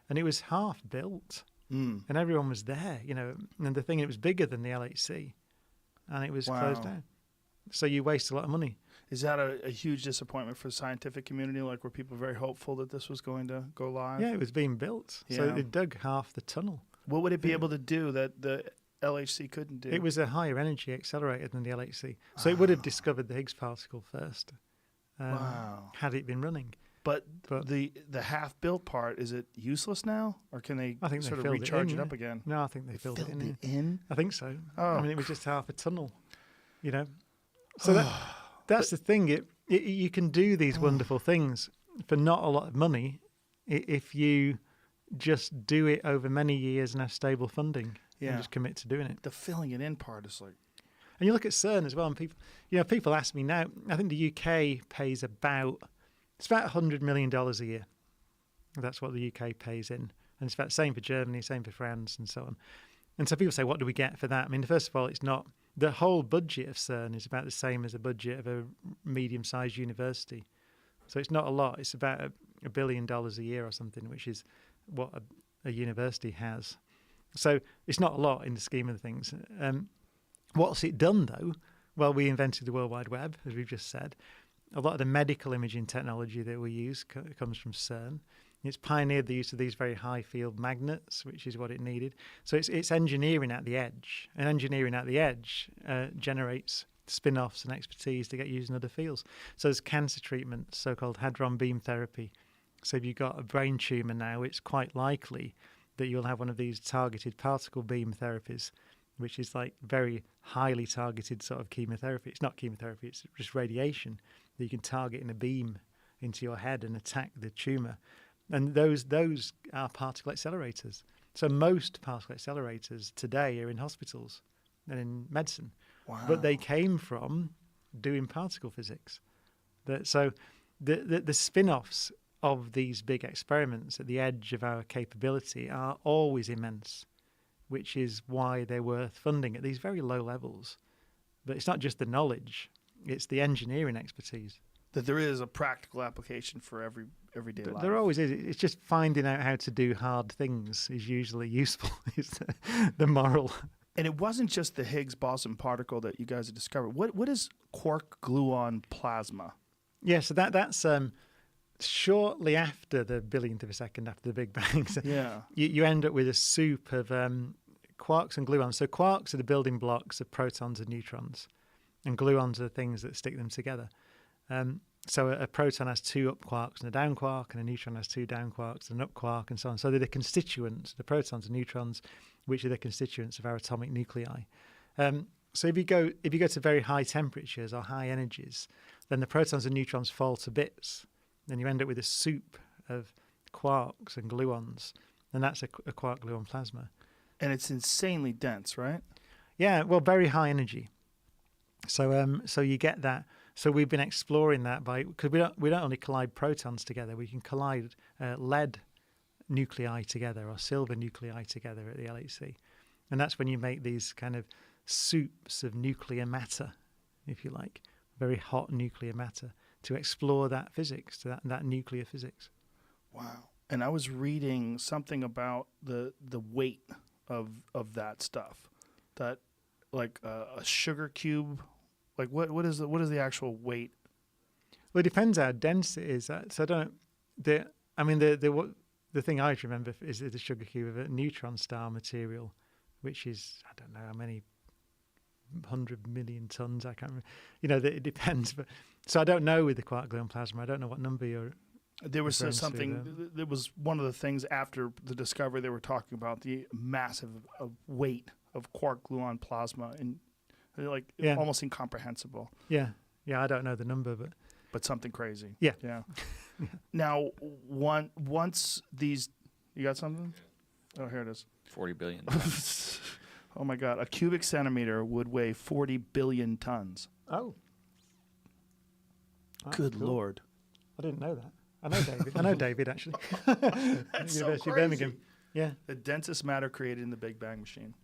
and it was half built, and everyone was there, and the thing, it was bigger than the LHC, and it was closed down. So you waste a lot of money. Is that a huge disappointment for the scientific community? Like, were people very hopeful that this was going to go live? Yeah, it was being built. Yeah. So it dug half the tunnel. What would it be able to do that the LHC couldn't do? It was a higher energy accelerator than the LHC. So it would have discovered the Higgs particle first had it been running. But the half-built part, is it useless now? Or can they sort of recharge it up again? No, I think they filled it in. in? I think so. Oh. I mean, it was just half a tunnel, So that's the thing. You can do these wonderful things for not a lot of money if you just do it over many years and have stable funding and just commit to doing it. The filling it in part is like... And you look at CERN as well, and people ask me now, I think the UK pays about $100 million a year. That's what the UK pays in. And it's about the same for Germany, same for France, and so on. And so people say, what do we get for that? I mean, first of all, it's not... The whole budget of CERN is about the same as the budget of a medium-sized university. So it's not a lot. It's about $1 billion a year or something, which is what a university has. So it's not a lot in the scheme of things. What's it done, though? Well, we invented the World Wide Web, as we've just said. A lot of the medical imaging technology that we use comes from CERN. It's pioneered the use of these very high field magnets, which is what it needed. So it's engineering at the edge. And engineering at the edge generates spin-offs and expertise to get used in other fields. So there's cancer treatment, so-called hadron beam therapy. So if you've got a brain tumour now, it's quite likely that you'll have one of these targeted particle beam therapies, which is like very highly targeted sort of chemotherapy. It's not chemotherapy, it's just radiation that you can target in a beam into your head and attack the tumour. And those are particle accelerators. So most particle accelerators today are in hospitals and in medicine. Wow. But they came from doing particle physics. So the spin-offs of these big experiments at the edge of our capability are always immense, which is why they're worth funding at these very low levels. But it's not just the knowledge, it's the engineering expertise. That there is a practical application for everyday life. There always is. It's just finding out how to do hard things is usually useful, is the moral. And it wasn't just the Higgs boson particle that you guys had discovered. What is quark gluon plasma? Yeah, so that's shortly after the billionth of a second after the Big Bang. So you end up with a soup of quarks and gluons. So quarks are the building blocks of protons and neutrons, and gluons are the things that stick them together. So a proton has 2 up quarks and a down quark, and a neutron has 2 down quarks and an up quark, and so on. So they're the constituents, the protons and neutrons, which are the constituents of our atomic nuclei. So if you go to very high temperatures or high energies, then the protons and neutrons fall to bits. Then you end up with a soup of quarks and gluons, and that's a quark-gluon plasma. And it's insanely dense, right? Yeah, well, very high energy. So you get that. So we've been exploring that because we don't only collide protons together, we can collide lead nuclei together or silver nuclei together at the LHC. And that's when you make these kind of soups of nuclear matter, if you like, very hot nuclear matter, to explore that physics, that nuclear physics. Wow. And I was reading something about the weight of that stuff, that like a sugar cube. Like what is the actual weight? Well, it depends how dense it is. So the thing I remember is the sugar cube of a neutron star material, which is, I don't know how many 100 million tons. I can't remember. It depends. But so I don't know with the quark-gluon plasma. I don't know what number you're. There was something. There was one of the things after the discovery they were talking about the massive weight of quark-gluon plasma and. Almost incomprehensible. Yeah. I don't know the number, but something crazy. Yeah. Now, once these, you got something? Oh, here it is. 40 billion. Oh my God! A cubic centimeter would weigh 40 billion tons. Oh. Good cool. Lord! I didn't know that. I know David. I know David actually. That's University so crazy. of Birmingham. Yeah. The densest matter created in the Big Bang machine.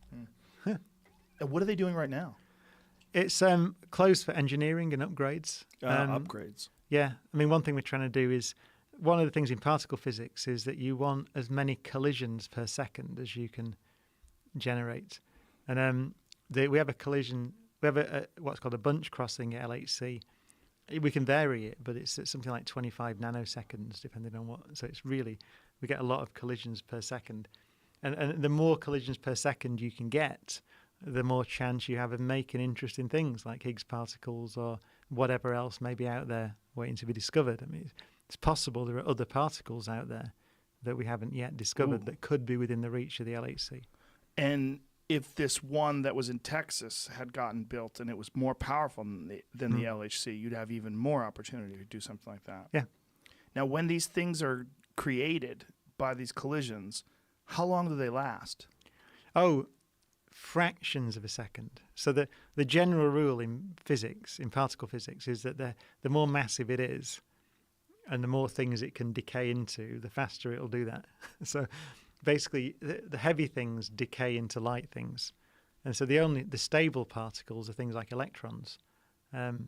And what are they doing right now? It's closed for engineering and upgrades. Upgrades. Yeah. I mean, one thing we're trying to do is one of the things in particle physics is that you want as many collisions per second as you can generate. And we have a collision, we have what's called a bunch crossing at LHC. We can vary it, but it's something like 25 nanoseconds, depending on what. So it's really, we get a lot of collisions per second. And the more collisions per second you can get, the more chance you have of making interesting things like Higgs particles or whatever else may be out there waiting to be discovered. I mean, it's possible there are other particles out there that we haven't yet discovered that could be within the reach of the LHC. And if this one that was in Texas had gotten built and it was more powerful than the LHC, you'd have even more opportunity to do something like that. Yeah. Now, when these things are created by these collisions, how long do they last? Oh, fractions of a second. So the general rule in physics, in particle physics, is that the more massive it is and the more things it can decay into, the faster it'll do that. So basically, the heavy things decay into light things. And so the stable particles are things like electrons and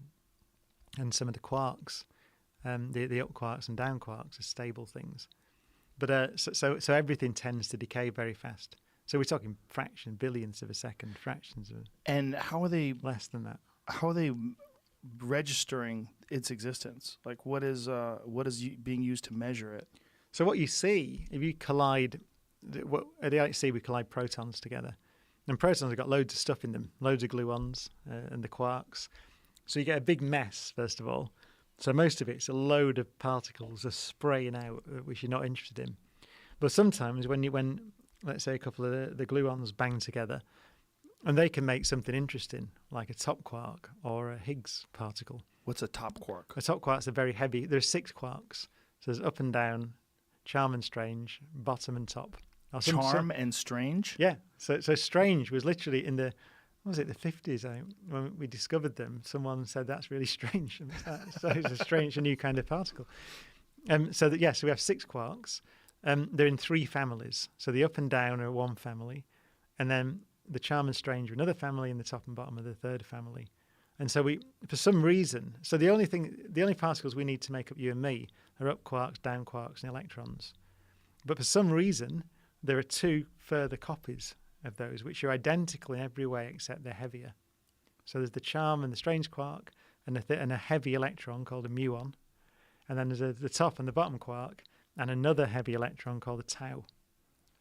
some of the quarks. The up quarks and down quarks are stable things. But so everything tends to decay very fast. So we're talking billionths of a second, fractions of. And how are they less than that? How are they registering its existence? Like, what is being used to measure it? So what you see if you collide, at the LHC we collide protons together, and protons have got loads of stuff in them, loads of gluons and the quarks. So you get a big mess first of all. So most of it's a load of particles just spraying out, which you're not interested in. But sometimes when let's say a couple of the gluons bang together, and they can make something interesting, like a top quark or a Higgs particle. What's a top quark? A top quark's are very heavy. There's 6 quarks. So there's up and down, charm and strange, bottom and top. Charm and strange? Yeah. So strange was literally in the, what was it, the 50s, when we discovered them. Someone said, that's really strange. So it's a new kind of particle. So we have 6 quarks. They're in 3 families. So the up and down are one family, and then the charm and strange are another family, and the top and bottom are the third family. And so for some reason, so the only particles we need to make up you and me are up quarks, down quarks, and electrons. But for some reason, there are 2 further copies of those, which are identical in every way except they're heavier. So there's the charm and the strange quark, and a heavy electron called a muon, and then there's the top and the bottom quark, and another heavy electron called a tau,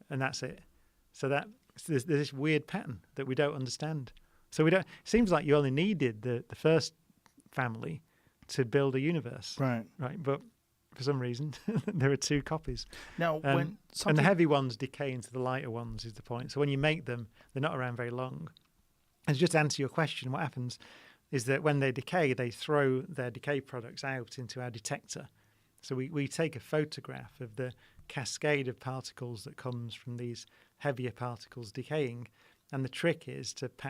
and that's it. So there's this weird pattern that we don't understand. So it seems like you only needed the first family to build a universe, right? But for some reason, there are 2 copies. Now, and the heavy ones decay into the lighter ones is the point. So when you make them, they're not around very long. And just to answer your question, what happens is that when they decay, they throw their decay products out into our detector. So we take a photograph of the cascade of particles that comes from these heavier particles decaying, and the trick is to patch